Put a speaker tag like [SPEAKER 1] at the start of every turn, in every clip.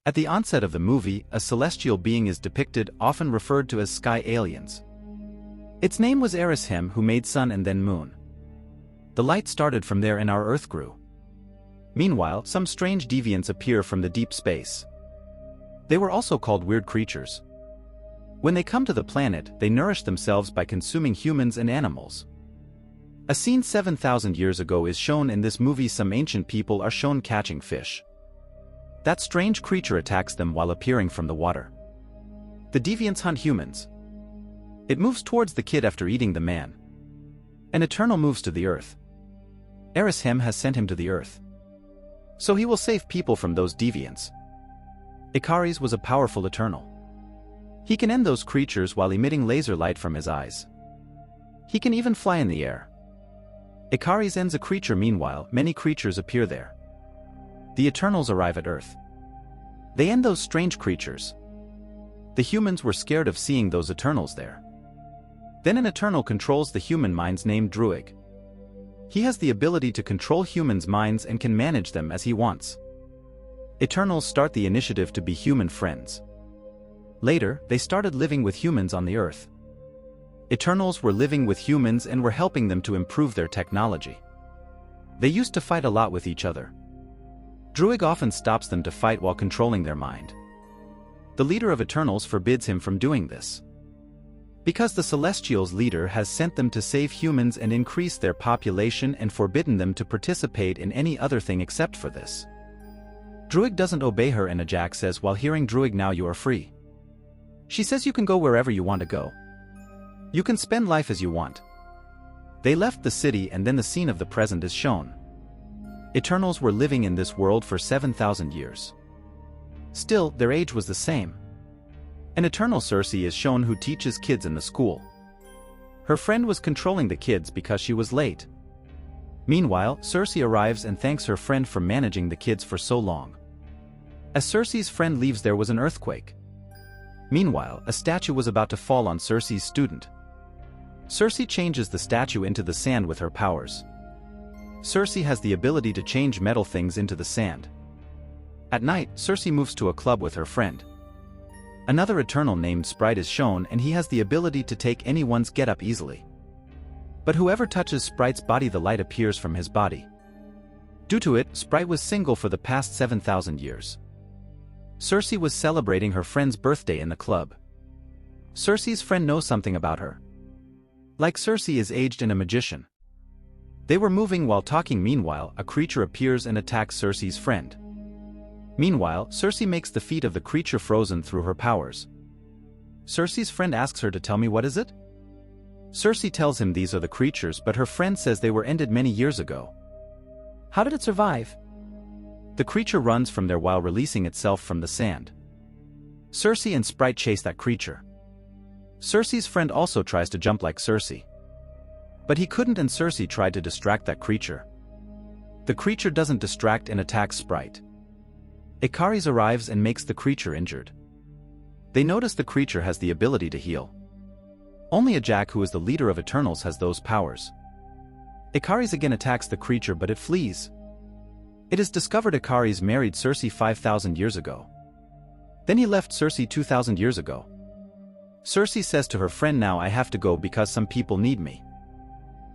[SPEAKER 1] At the onset of the movie, a celestial being is depicted, often referred to as sky aliens. Its name was Erishem, who made sun and then moon. The light started from there and our Earth grew. Meanwhile, some strange deviants appear from the deep space. They were also called weird creatures. When they come to the planet, they nourish themselves by consuming humans and animals. A scene 7,000 years ago is shown in this movie. Some ancient people are shown catching fish. That strange creature attacks them while appearing from the water. The deviants hunt humans. It moves towards the kid after eating the man. An Eternal moves to the Earth. Erishem has sent him to the Earth. So he will save people from those deviants. Icaris was a powerful Eternal. He can end those creatures while emitting laser light from his eyes. He can even fly in the air. Icaris ends a creature. Meanwhile, many creatures appear there. The Eternals arrive at Earth. They end those strange creatures. The humans were scared of seeing those Eternals there. Then an Eternal controls the human minds named Druig. He has the ability to control humans' minds and can manage them as he wants. Eternals start the initiative to be human friends. Later, they started living with humans on the Earth. Eternals were living with humans and were helping them to improve their technology. They used to fight a lot with each other. Druig often stops them to fight while controlling their mind. The leader of Eternals forbids him from doing this. Because the Celestials' leader has sent them to save humans and increase their population and forbidden them to participate in any other thing except for this. Druig doesn't obey her, and Ajak says while hearing Druig, "Now you are free." She says you can go wherever you want to go. You can spend life as you want. They left the city, and then the scene of the present is shown. Eternals were living in this world for 7,000 years. Still, their age was the same. An Eternal, Cersei, is shown, who teaches kids in the school. Her friend was controlling the kids because she was late. Meanwhile, Cersei arrives and thanks her friend for managing the kids for so long. As Cersei's friend leaves, there was an earthquake. Meanwhile, a statue was about to fall on Cersei's student. Cersei changes the statue into the sand with her powers. Cersei has the ability to change metal things into the sand. At night, Cersei moves to a club with her friend. Another Eternal named Sprite is shown, and he has the ability to take anyone's getup easily. But whoever touches Sprite's body, the light appears from his body. Due to it, Sprite was single for the past 7,000 years. Cersei was celebrating her friend's birthday in the club. Cersei's friend knows something about her. Like Cersei is aged and a magician. They were moving while talking. Meanwhile, a creature appears and attacks Cersei's friend. Meanwhile, Cersei makes the feet of the creature frozen through her powers. Cersei's friend asks her to tell me what is it? Cersei tells him these are the creatures, but her friend says they were ended many years ago. How did it survive? The creature runs from there while releasing itself from the sand. Cersei and Sprite chase that creature. Cersei's friend also tries to jump like Cersei. But he couldn't, and Cersei tried to distract that creature. The creature doesn't distract and attacks Sprite. Icaris arrives and makes the creature injured. They notice the creature has the ability to heal. Only Ajak, who is the leader of Eternals, has those powers. Icaris again attacks the creature, but it flees. It is discovered Icaris married Cersei 5,000 years ago. Then he left Cersei 2,000 years ago. Cersei says to her friend, "Now I have to go because some people need me."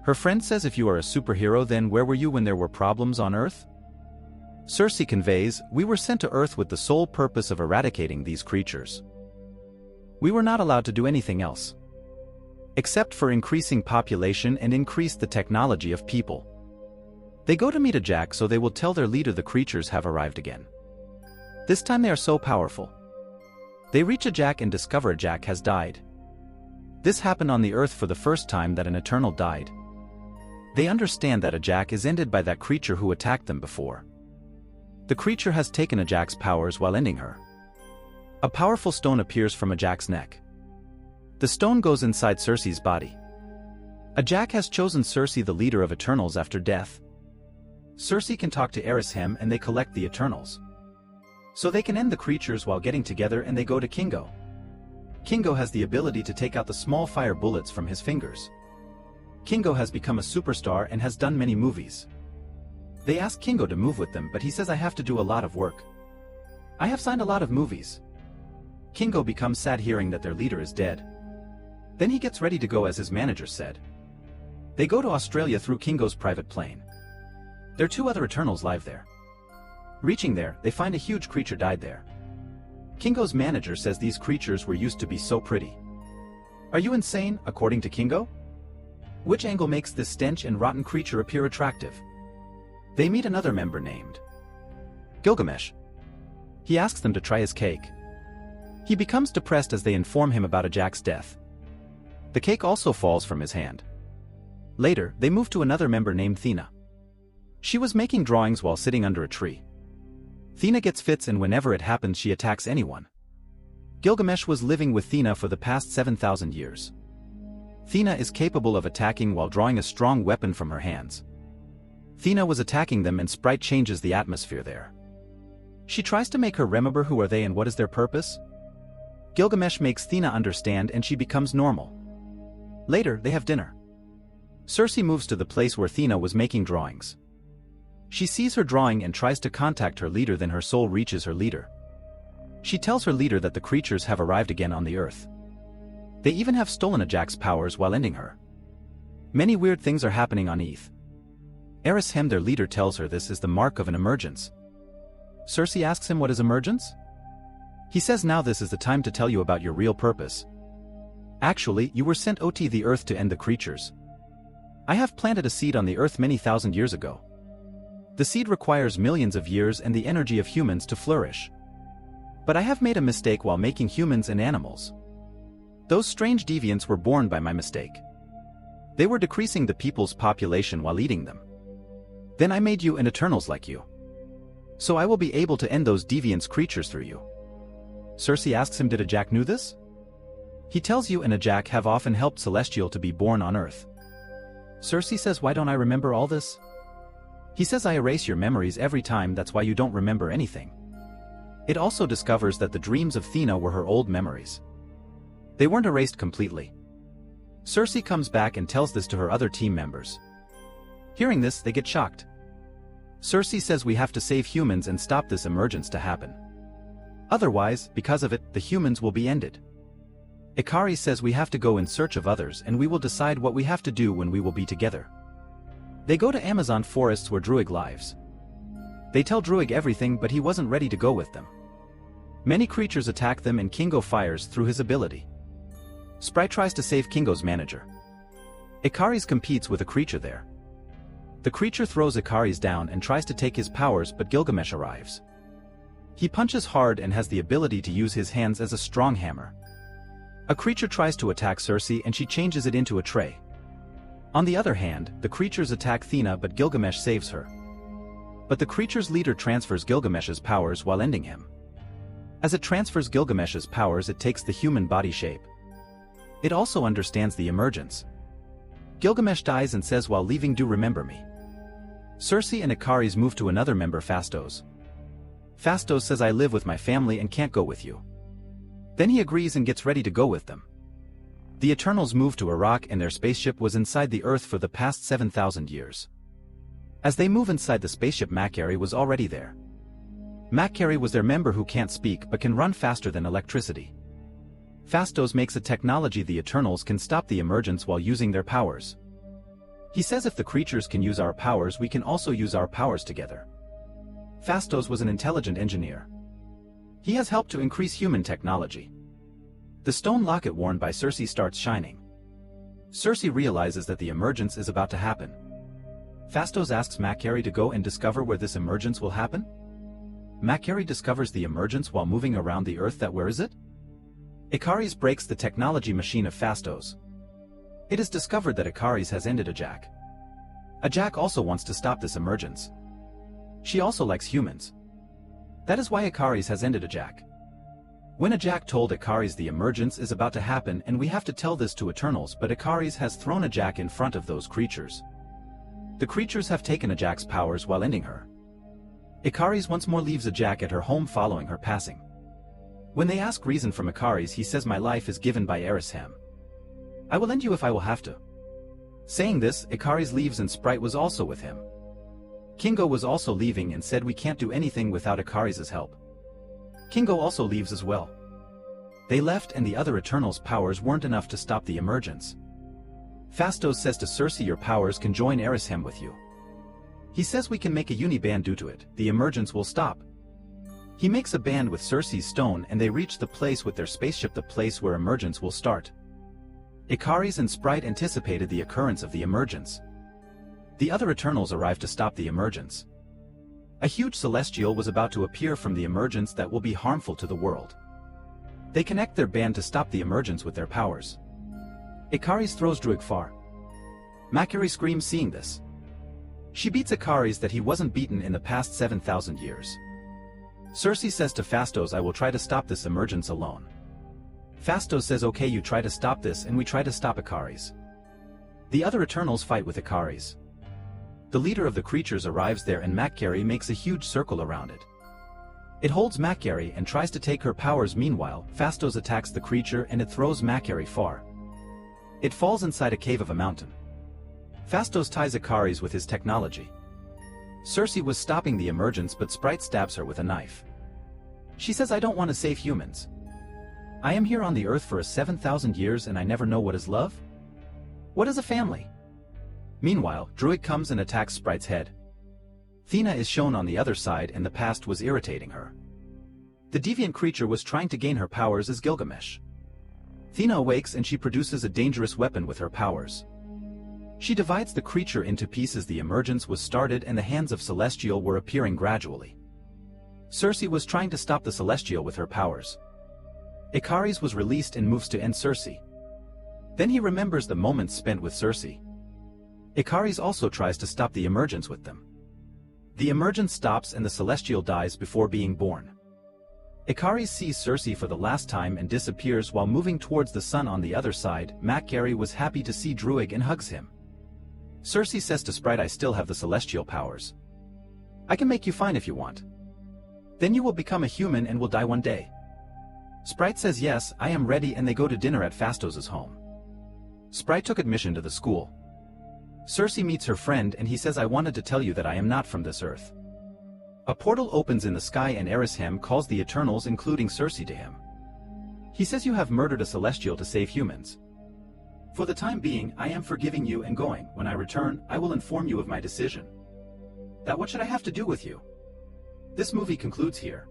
[SPEAKER 1] Her friend says, "If you are a superhero, then where were you when there were problems on Earth?" Cersei conveys, "We were sent to Earth with the sole purpose of eradicating these creatures. We were not allowed to do anything else. Except for increasing population and increase the technology of people." They go to meet Ajak, so they will tell their leader the creatures have arrived again. This time they are so powerful. They reach Ajak and discover Ajak has died. This happened on the Earth for the first time that an Eternal died. They understand that Ajak is ended by that creature who attacked them before. The creature has taken Ajak's powers while ending her. A powerful stone appears from Ajak's neck. The stone goes inside Cersei's body. Ajak has chosen Cersei the leader of Eternals after death. Cersei can talk to Erishem and they collect the Eternals. So they can end the creatures while getting together, and they go to Kingo. Kingo has the ability to take out the small fire bullets from his fingers. Kingo has become a superstar and has done many movies. They ask Kingo to move with them, but he says, "I have to do a lot of work. I have signed a lot of movies. Kingo becomes sad hearing that their leader is dead. Then he gets ready to go as his manager said. They go to Australia through Kingo's private plane. There are 2 other Eternals live there. Reaching there, they find a huge creature died there. Kingo's manager says these creatures were used to be so pretty. Are you insane, according to Kingo? Which angle makes this stench and rotten creature appear attractive? They meet another member named Gilgamesh. He asks them to try his cake. He becomes depressed as they inform him about Ajak's death. The cake also falls from his hand. Later, they move to another member named Thena. She was making drawings while sitting under a tree. Thena gets fits and whenever it happens she attacks anyone. Gilgamesh was living with Thena for the past 7,000 years. Thena is capable of attacking while drawing a strong weapon from her hands. Thena was attacking them and Sprite changes the atmosphere there. She tries to make her remember who are they and what is their purpose. Gilgamesh makes Thena understand and she becomes normal. Later, they have dinner. Circe moves to the place where Thena was making drawings. She sees her drawing and tries to contact her leader, then her soul reaches her leader. She tells her leader that the creatures have arrived again on the earth. They even have stolen Ajak's powers while ending her. Many weird things are happening on Eth. Erishem, their leader, tells her this is the mark of an emergence. Circe asks him what is emergence? He says now this is the time to tell you about your real purpose. Actually, you were sent to the earth to end the creatures. I have planted a seed on the earth many thousand years ago. The seed requires millions of years and the energy of humans to flourish. But I have made a mistake while making humans and animals. Those strange deviants were born by my mistake. They were decreasing the people's population while eating them. Then I made you and Eternals like you. So I will be able to end those deviants creatures through you. Circe asks him, did Ajak knew this? He tells you and Ajak have often helped Celestial to be born on Earth. Circe says, why don't I remember all this? He says, I erase your memories every time, that's why you don't remember anything. It also discovers that the dreams of Thena were her old memories. They weren't erased completely. Circe comes back and tells this to her other team members. Hearing this, they get shocked. Circe says we have to save humans and stop this emergence to happen. Otherwise, because of it, the humans will be ended. Ikari says we have to go in search of others and we will decide what we have to do when we will be together. They go to Amazon forests where Druig lives. They tell Druig everything, but he wasn't ready to go with them. Many creatures attack them and Kingo fires through his ability. Sprite tries to save Kingo's manager. Ikari's competes with a creature there. The creature throws Ikari's down and tries to take his powers, but Gilgamesh arrives. He punches hard and has the ability to use his hands as a strong hammer. A creature tries to attack Circe and she changes it into a tray. On the other hand, the creatures attack Thena but Gilgamesh saves her. But the creature's leader transfers Gilgamesh's powers while ending him. As it transfers Gilgamesh's powers, it takes the human body shape. It also understands the emergence. Gilgamesh dies and says while leaving, do remember me. Circe and Ikari's move to another member, Phastos. Phastos says I live with my family and can't go with you. Then he agrees and gets ready to go with them. The Eternals moved to Iraq and their spaceship was inside the Earth for the past 7,000 years. As they move inside the spaceship, Makari was already there. Makari was their member who can't speak but can run faster than electricity. Phastos makes a technology the Eternals can stop the emergence while using their powers. He says if the creatures can use our powers, we can also use our powers together. Phastos was an intelligent engineer. He has helped to increase human technology. The stone locket worn by Circe starts shining. Circe realizes that the emergence is about to happen. Phastos asks Makari to go and discover where this emergence will happen. Makari discovers the emergence while moving around the Earth. Where is it? Ikari's breaks the technology machine of Phastos. It is discovered that Ikari's has ended Ajak. Ajak also wants to stop this emergence. She also likes humans. That is why Ikari's has ended Ajak. When Ajak told Ikari's the emergence is about to happen and we have to tell this to Eternals, but Ikari's has thrown Ajak in front of those creatures. The creatures have taken Ajak's powers while ending her. Ikari's once more leaves Ajak at her home following her passing. When they ask reason from Ikari's, he says my life is given by Erishem. I will end you if I will have to. Saying this, Ikari's leaves and Sprite was also with him. Kingo was also leaving and said we can't do anything without Ikari's help. Kingo also leaves as well. They left and the other Eternals' powers weren't enough to stop the emergence. Phastos says to Cersei, your powers can join Erishem with you. He says we can make a uni-band due to it, the emergence will stop. He makes a band with Cersei's stone and they reach the place with their spaceship, the place where emergence will start. Ikaris and Sprite anticipated the occurrence of the emergence. The other Eternals arrived to stop the emergence. A huge celestial was about to appear from the emergence that will be harmful to the world. They connect their band to stop the emergence with their powers. Ikaris throws Druig far. Makari screams seeing this. She beats Ikaris that he wasn't beaten in the past 7,000 years. Cersei says to Phastos, I will try to stop this emergence alone. Phastos says okay, you try to stop this and we try to stop Ikaris. The other Eternals fight with Ikaris. The leader of the creatures arrives there and Makari makes a huge circle around it. It holds Makari and tries to take her powers. Meanwhile, Phastos attacks the creature and it throws Makari far. It falls inside a cave of a mountain. Phastos ties Ikaris with his technology. Cersei was stopping the emergence but Sprite stabs her with a knife. She says, I don't want to save humans. I am here on the earth for 7,000 years and I never know what is love? What is a family? Meanwhile, Druig comes and attacks Sprite's head. Thena is shown on the other side and the past was irritating her. The deviant creature was trying to gain her powers as Gilgamesh. Thena awakes and she produces a dangerous weapon with her powers. She divides the creature into pieces. The emergence was started and the hands of Celestial were appearing gradually. Cersei was trying to stop the Celestial with her powers. Ikaris was released and moves to end Cersei. Then he remembers the moments spent with Cersei. Ikaris also tries to stop the emergence with them. The emergence stops and the Celestial dies before being born. Ikaris sees Cersei for the last time and disappears while moving towards the sun. On the other side, Makari was happy to see Druig and hugs him. Cersei says to Sprite, I still have the Celestial powers. I can make you fine if you want. Then you will become a human and will die one day. Sprite says yes, I am ready, and they go to dinner at Phastos' home. Sprite took admission to the school. Cersei meets her friend and he says, I wanted to tell you that I am not from this earth. A portal opens in the sky and Erishem calls the Eternals including Cersei to him. He says, you have murdered a Celestial to save humans. For the time being, I am forgiving you and going. When I return, I will inform you of my decision. That what should I have to do with you? This movie concludes here.